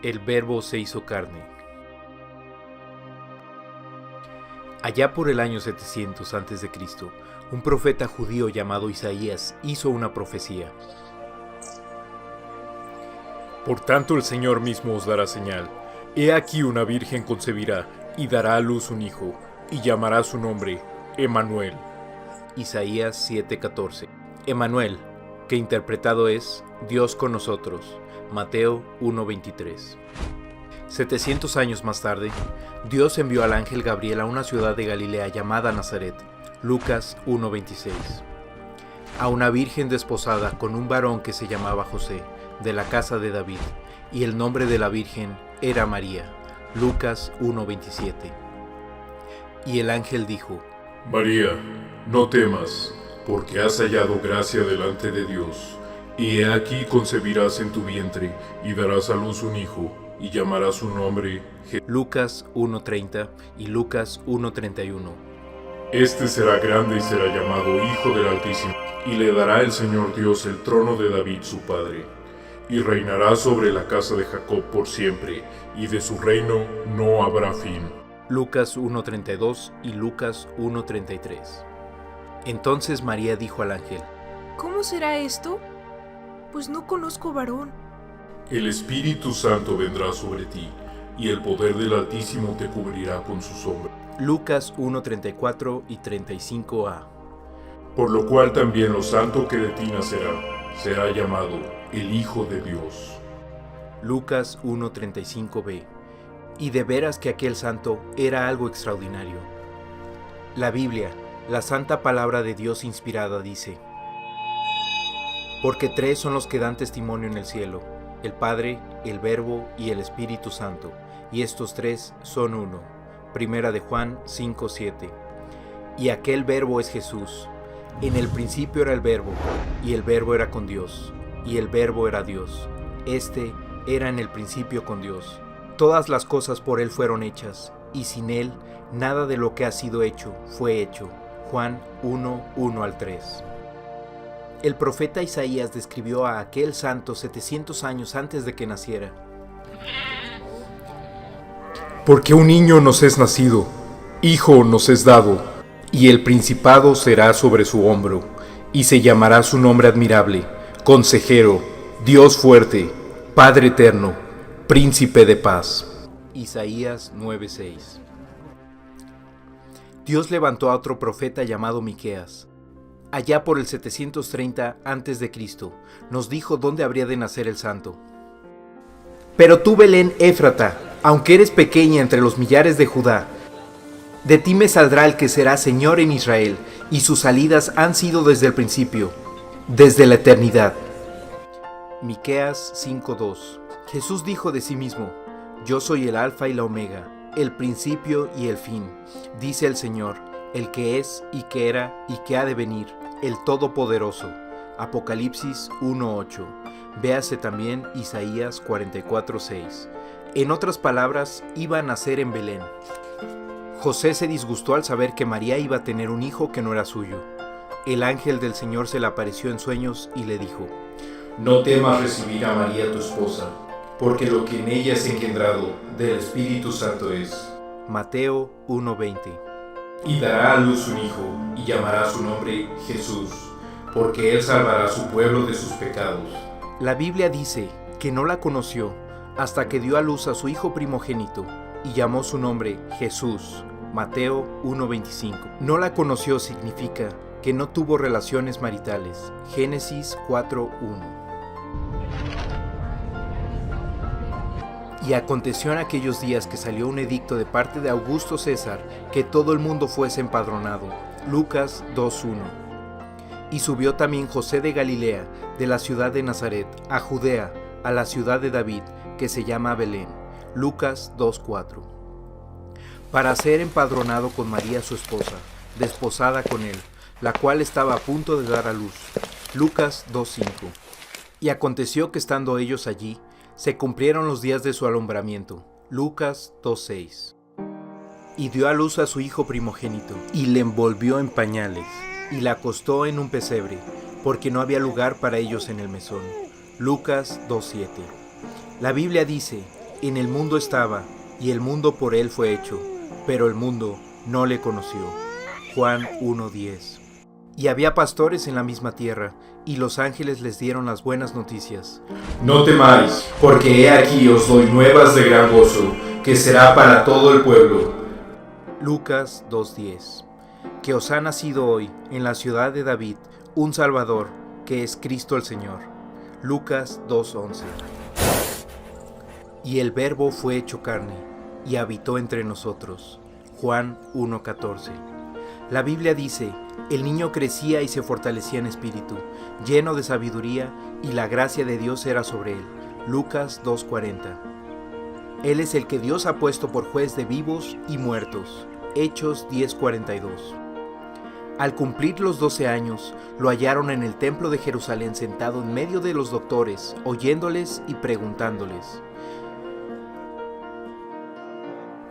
El Verbo se hizo carne. Allá por el año 700 a.C., un profeta judío llamado Isaías hizo una profecía. Por tanto el Señor mismo os dará señal. He aquí una virgen concebirá y dará a luz un hijo, y llamará su nombre Emmanuel. Isaías 7:14. Emmanuel, que interpretado es Dios con nosotros. Mateo 1:23. 700 años más tarde, Dios envió al ángel Gabriel a una ciudad de Galilea llamada Nazaret. Lucas 1:26. A una virgen desposada con un varón que se llamaba José, de la casa de David, y el nombre de la virgen era María. Lucas 1:27. Y el ángel dijo: María, no temas, porque has hallado gracia delante de Dios. Y he aquí concebirás en tu vientre, y darás a luz un hijo, y llamarás su nombre Jesús. Lucas 1:30 y Lucas 1:31. Este será grande y será llamado Hijo del Altísimo, y le dará el Señor Dios el trono de David su padre, y reinará sobre la casa de Jacob por siempre, y de su reino no habrá fin. Lucas 1:32 y Lucas 1:33. Entonces María dijo al ángel: ¿Cómo será esto? Pues no conozco varón. El Espíritu Santo vendrá sobre ti, y el poder del Altísimo te cubrirá con su sombra. Lucas 1:34 y 35a. Por lo cual también lo santo que de ti nacerá, será llamado el Hijo de Dios. Lucas 1:35b. Y de veras que aquel santo era algo extraordinario. La Biblia, la santa palabra de Dios inspirada, dice: Porque tres son los que dan testimonio en el cielo, el Padre, el Verbo y el Espíritu Santo, y estos tres son uno. Primera de Juan 5:7. Y aquel Verbo es Jesús. En el principio era el Verbo, y el Verbo era con Dios, y el Verbo era Dios. Este era en el principio con Dios. Todas las cosas por Él fueron hechas, y sin Él nada de lo que ha sido hecho fue hecho. Juan 1:1-3. El profeta Isaías describió a aquel santo 700 años antes de que naciera. Porque un niño nos es nacido, hijo nos es dado, y el principado será sobre su hombro, y se llamará su nombre admirable, Consejero, Dios fuerte, Padre eterno, Príncipe de paz. Isaías 9:6. Dios levantó a otro profeta llamado Miqueas. Allá por el 730 a.C., nos dijo dónde habría de nacer el santo. Pero tú, Belén Éfrata, aunque eres pequeña entre los millares de Judá, de ti me saldrá el que será Señor en Israel, y sus salidas han sido desde el principio, desde la eternidad. Miqueas 5:2. Jesús dijo de sí mismo: Yo soy el Alfa y la Omega, el principio y el fin, dice el Señor, el que es y que era y que ha de venir, el Todopoderoso. Apocalipsis 1:8. Véase también Isaías 44:6. En otras palabras, iba a nacer en Belén. José se disgustó al saber que María iba a tener un hijo que no era suyo. El ángel del Señor se le apareció en sueños y le dijo: No temas recibir a María tu esposa, porque lo que en ella es engendrado del Espíritu Santo es. Mateo 1:20. Y dará a luz un hijo, y llamará su nombre Jesús, porque él salvará a su pueblo de sus pecados. La Biblia dice que no la conoció hasta que dio a luz a su hijo primogénito, y llamó su nombre Jesús. Mateo 1:25. No la conoció significa que no tuvo relaciones maritales. Génesis 4:1. Y aconteció en aquellos días que salió un edicto de parte de Augusto César que todo el mundo fuese empadronado. Lucas 2:1. Y subió también José de Galilea, de la ciudad de Nazaret, a Judea, a la ciudad de David, que se llama Belén. Lucas 2:4. Para ser empadronado con María su esposa, desposada con él, la cual estaba a punto de dar a luz. Lucas 2:5. Y aconteció que estando ellos allí, se cumplieron los días de su alumbramiento. Lucas 2:6. Y dio a luz a su hijo primogénito, y le envolvió en pañales, y la acostó en un pesebre, porque no había lugar para ellos en el mesón. Lucas 2:7. La Biblia dice En el mundo estaba, y el mundo por él fue hecho, pero el mundo no le conoció. Juan 1:10. Y había pastores en la misma tierra, y los ángeles les dieron las buenas noticias. No temáis, porque he aquí os doy nuevas de gran gozo, que será para todo el pueblo. Lucas 2:10. Que os ha nacido hoy, en la ciudad de David, un Salvador, que es Cristo el Señor. Lucas 2:11. Y el Verbo fue hecho carne, y habitó entre nosotros. Juan 1:14. La Biblia dice: el niño crecía y se fortalecía en espíritu, lleno de sabiduría, y la gracia de Dios era sobre él. Lucas 2:40. Él es el que Dios ha puesto por juez de vivos y muertos. Hechos 10:42. Al cumplir los 12 años, lo hallaron en el templo de Jerusalén sentado en medio de los doctores, oyéndoles y preguntándoles.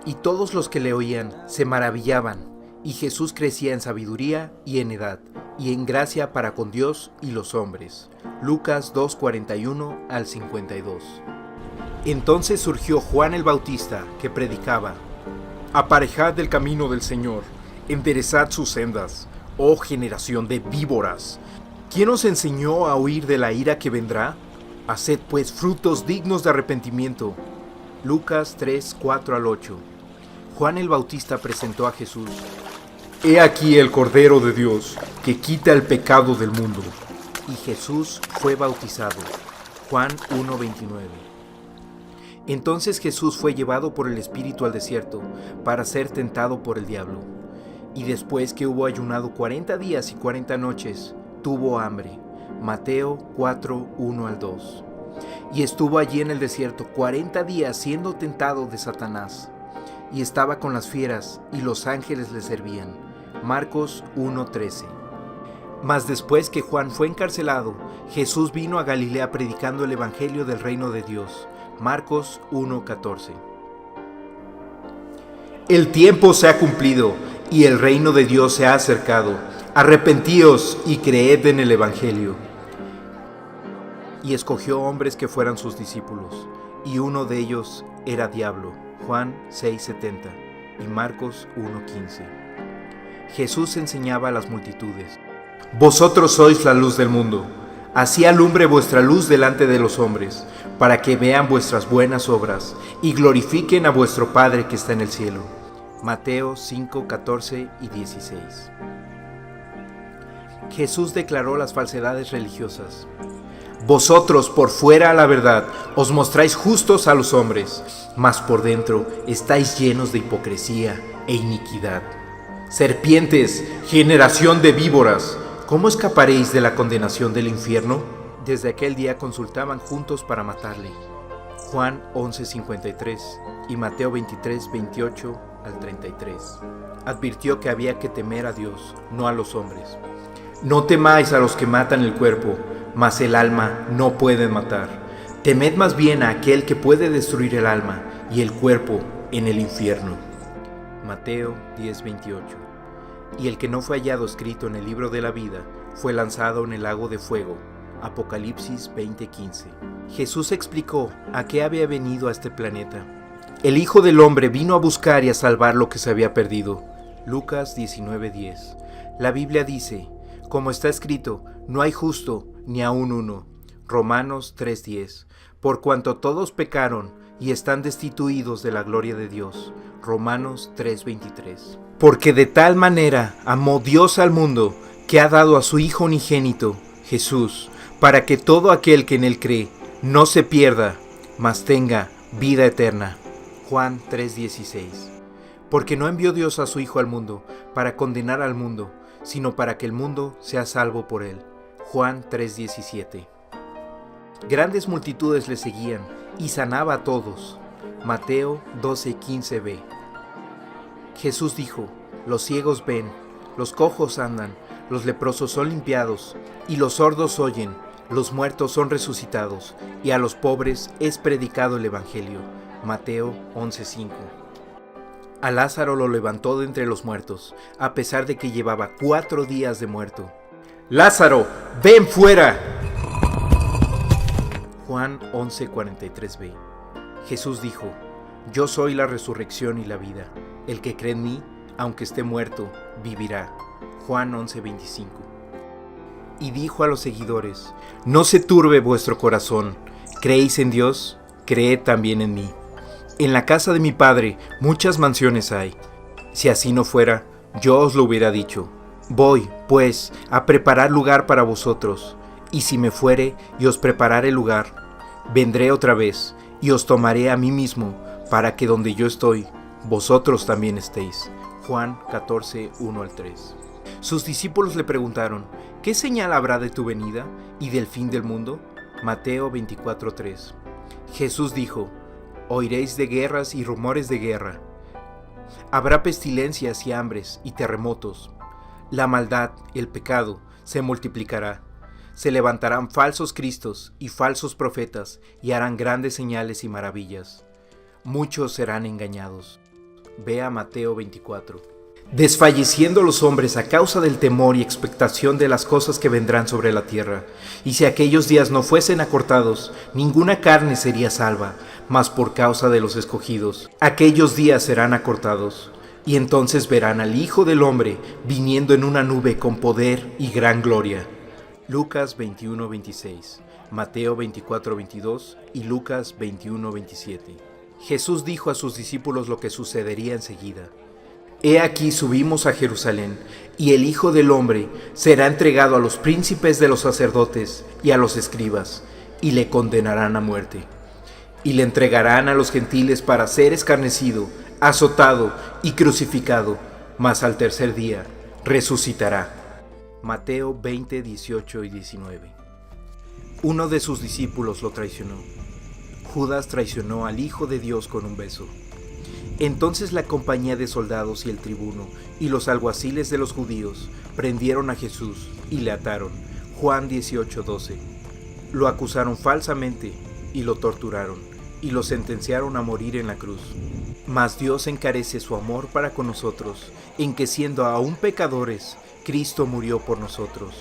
Y todos los que le oían se maravillaban, y Jesús crecía en sabiduría y en edad, y en gracia para con Dios y los hombres. Lucas 2:41 al 52. Entonces surgió Juan el Bautista, que predicaba: Aparejad el camino del Señor, enderezad sus sendas, oh generación de víboras. ¿Quién os enseñó a huir de la ira que vendrá? Haced pues frutos dignos de arrepentimiento. Lucas 3:4 al 8. Juan el Bautista presentó a Jesús. He aquí el Cordero de Dios, que quita el pecado del mundo. Y Jesús fue bautizado. Juan 1:29. Entonces Jesús fue llevado por el Espíritu al desierto, para ser tentado por el diablo. Y después que hubo ayunado 40 días y 40 noches, tuvo hambre. Mateo 4:1 al 2. Y estuvo allí en el desierto 40 días siendo tentado de Satanás. Y estaba con las fieras, y los ángeles le servían. Marcos 1:13. Mas después que Juan fue encarcelado, Jesús vino a Galilea predicando el evangelio del reino de Dios. Marcos 1:14. El tiempo se ha cumplido, y el reino de Dios se ha acercado. Arrepentíos y creed en el evangelio. Y escogió hombres que fueran sus discípulos, y uno de ellos era Diablo. Juan 6:70 y Marcos 1:15. Jesús enseñaba a las multitudes: Vosotros sois la luz del mundo. Así alumbre vuestra luz delante de los hombres, para que vean vuestras buenas obras y glorifiquen a vuestro Padre que está en el cielo. Mateo 5:14 y 16. Jesús declaró las falsedades religiosas. Vosotros por fuera a la verdad os mostráis justos a los hombres, mas por dentro estáis llenos de hipocresía e iniquidad. Serpientes, generación de víboras, ¿cómo escaparéis de la condenación del infierno? Desde aquel día consultaban juntos para matarle. Juan 11:53 y Mateo 23:28 al 33. Advirtió que había que temer a Dios, no a los hombres. No temáis a los que matan el cuerpo, mas el alma no pueden matar. Temed más bien a aquel que puede destruir el alma y el cuerpo en el infierno. Mateo 10:28. Y el que no fue hallado escrito en el libro de la vida fue lanzado en el lago de fuego. Apocalipsis 20:15. Jesús explicó a qué había venido a este planeta. El Hijo del Hombre vino a buscar y a salvar lo que se había perdido. Lucas 19:10. La Biblia dice: como está escrito, no hay justo ni aun uno. Romanos 3:10. Por cuanto todos pecaron y están destituidos de la gloria de Dios. Romanos 3:23. Porque de tal manera amó Dios al mundo, que ha dado a su Hijo unigénito, Jesús, para que todo aquel que en él cree no se pierda, mas tenga vida eterna. Juan 3:16. Porque no envió Dios a su Hijo al mundo para condenar al mundo, sino para que el mundo sea salvo por él. Juan 3:17. Grandes multitudes le seguían y sanaba a todos. Mateo 12:15b. Jesús dijo: los ciegos ven, los cojos andan, los leprosos son limpiados, y los sordos oyen, los muertos son resucitados, y a los pobres es predicado el evangelio. Mateo 11:5. A Lázaro lo levantó de entre los muertos, a pesar de que llevaba 4 días de muerto. ¡Lázaro, ven fuera! Juan 11:43b. Jesús dijo: Yo soy la resurrección y la vida. El que cree en mí, aunque esté muerto, vivirá. Juan 11:25. Y dijo a los seguidores: No se turbe vuestro corazón. ¿Creéis en Dios? Creed también en mí. En la casa de mi Padre muchas mansiones hay. Si así no fuera, yo os lo hubiera dicho. Voy, pues, a preparar lugar para vosotros. Y si me fuere y os preparare lugar, vendré otra vez y os tomaré a mí mismo, para que donde yo estoy, vosotros también estéis. Juan 14, 1-3. Sus discípulos le preguntaron: ¿Qué señal habrá de tu venida y del fin del mundo? Mateo 24:3. Jesús dijo: Oiréis de guerras y rumores de guerra. Habrá pestilencias y hambres y terremotos. La maldad, el pecado, se multiplicará. Se levantarán falsos cristos y falsos profetas y harán grandes señales y maravillas. Muchos serán engañados. Vea Mateo 24. Desfalleciendo los hombres a causa del temor y expectación de las cosas que vendrán sobre la tierra. Y si aquellos días no fuesen acortados, ninguna carne sería salva, mas por causa de los escogidos, aquellos días serán acortados. Y entonces verán al Hijo del Hombre viniendo en una nube con poder y gran gloria. Lucas 21:26, Mateo 24:22 y Lucas 21:27. Jesús dijo a sus discípulos lo que sucedería enseguida. He aquí subimos a Jerusalén, y el Hijo del Hombre será entregado a los príncipes de los sacerdotes y a los escribas, y le condenarán a muerte. Y le entregarán a los gentiles para ser escarnecido, azotado y crucificado, mas al tercer día resucitará. Mateo 20, 18 y 19. Uno de sus discípulos lo traicionó. Judas traicionó al Hijo de Dios con un beso. Entonces la compañía de soldados y el tribuno y los alguaciles de los judíos prendieron a Jesús y le ataron. Juan 18:12. Lo acusaron falsamente y lo torturaron y lo sentenciaron a morir en la cruz. Mas Dios encarece su amor para con nosotros, en que siendo aún pecadores, Cristo murió por nosotros.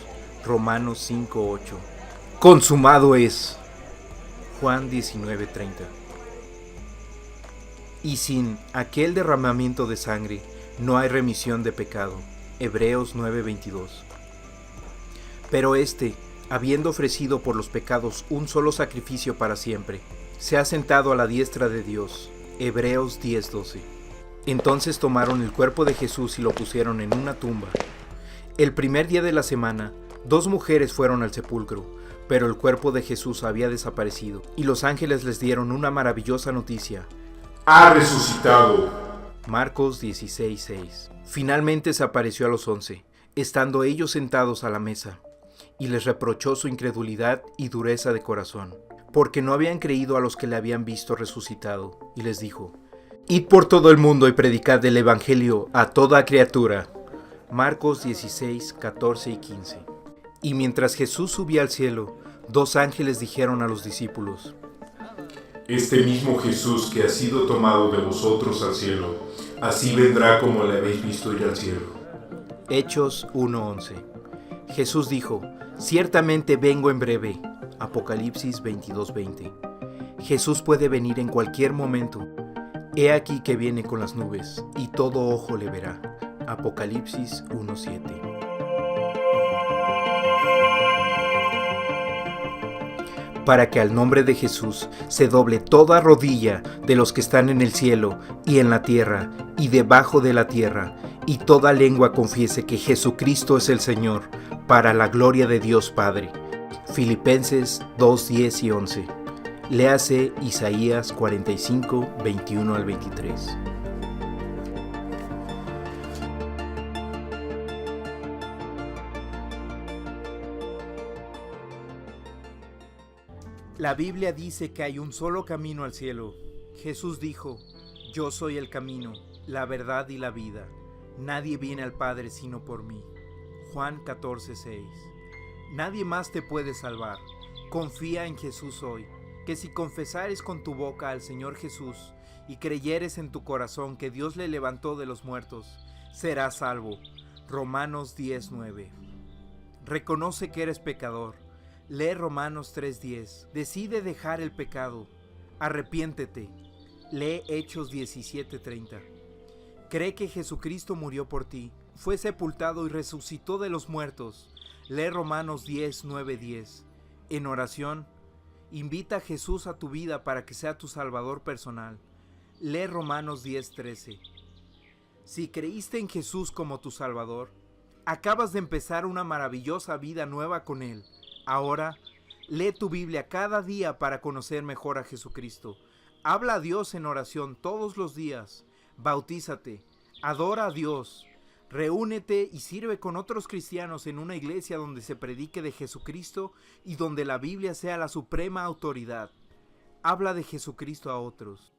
Romanos 5:8. Consumado es. Juan 19:30. Y sin aquel derramamiento de sangre no hay remisión de pecado. Hebreos 9:22. Pero habiendo ofrecido por los pecados un solo sacrificio para siempre, se ha sentado a la diestra de Dios. Hebreos 10:12. Entonces tomaron el cuerpo de Jesús y lo pusieron en una tumba. El primer día de la semana, 2 mujeres fueron al sepulcro, pero el cuerpo de Jesús había desaparecido, y los ángeles les dieron una maravillosa noticia: ¡Ha resucitado! Marcos 16:6. Finalmente se apareció a los 11, estando ellos sentados a la mesa, y les reprochó su incredulidad y dureza de corazón, porque no habían creído a los que le habían visto resucitado, y les dijo: Id por todo el mundo y predicad el evangelio a toda criatura. Marcos 16, 14 y 15. Y mientras Jesús subía al cielo, 2 ángeles dijeron a los discípulos: Este mismo Jesús que ha sido tomado de vosotros al cielo, así vendrá como le habéis visto ir al cielo. Hechos 1:11. Jesús dijo: Ciertamente vengo en breve. Apocalipsis 22:20. Jesús puede venir en cualquier momento. He aquí que viene con las nubes, y todo ojo le verá. Apocalipsis 1:7. Para que al nombre de Jesús se doble toda rodilla de los que están en el cielo y en la tierra y debajo de la tierra, y toda lengua confiese que Jesucristo es el Señor, para la gloria de Dios Padre. Filipenses 2:10 y 11. Léase Isaías 45, 21 al 23. La Biblia dice que hay un solo camino al cielo. Jesús dijo: Yo soy el camino, la verdad y la vida. Nadie viene al Padre sino por mí. Juan 14:6. Nadie más te puede salvar. Confía en Jesús hoy, que si confesares con tu boca al Señor Jesús y creyeres en tu corazón que Dios le levantó de los muertos, serás salvo. Romanos 10:9. Reconoce que eres pecador. Lee Romanos 3:10. Decide dejar el pecado. Arrepiéntete. Lee Hechos 17:30. Cree que Jesucristo murió por ti, fue sepultado y resucitó de los muertos. Lee Romanos 10:9-10. En oración, invita a Jesús a tu vida para que sea tu Salvador personal. Lee Romanos 10:13. Si creíste en Jesús como tu Salvador, acabas de empezar una maravillosa vida nueva con Él. Ahora, lee tu Biblia cada día para conocer mejor a Jesucristo. Habla a Dios en oración todos los días. Bautízate. Adora a Dios. Reúnete y sirve con otros cristianos en una iglesia donde se predique de Jesucristo y donde la Biblia sea la suprema autoridad. Habla de Jesucristo a otros.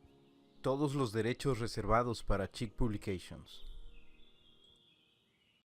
Todos los derechos reservados para Chick Publications.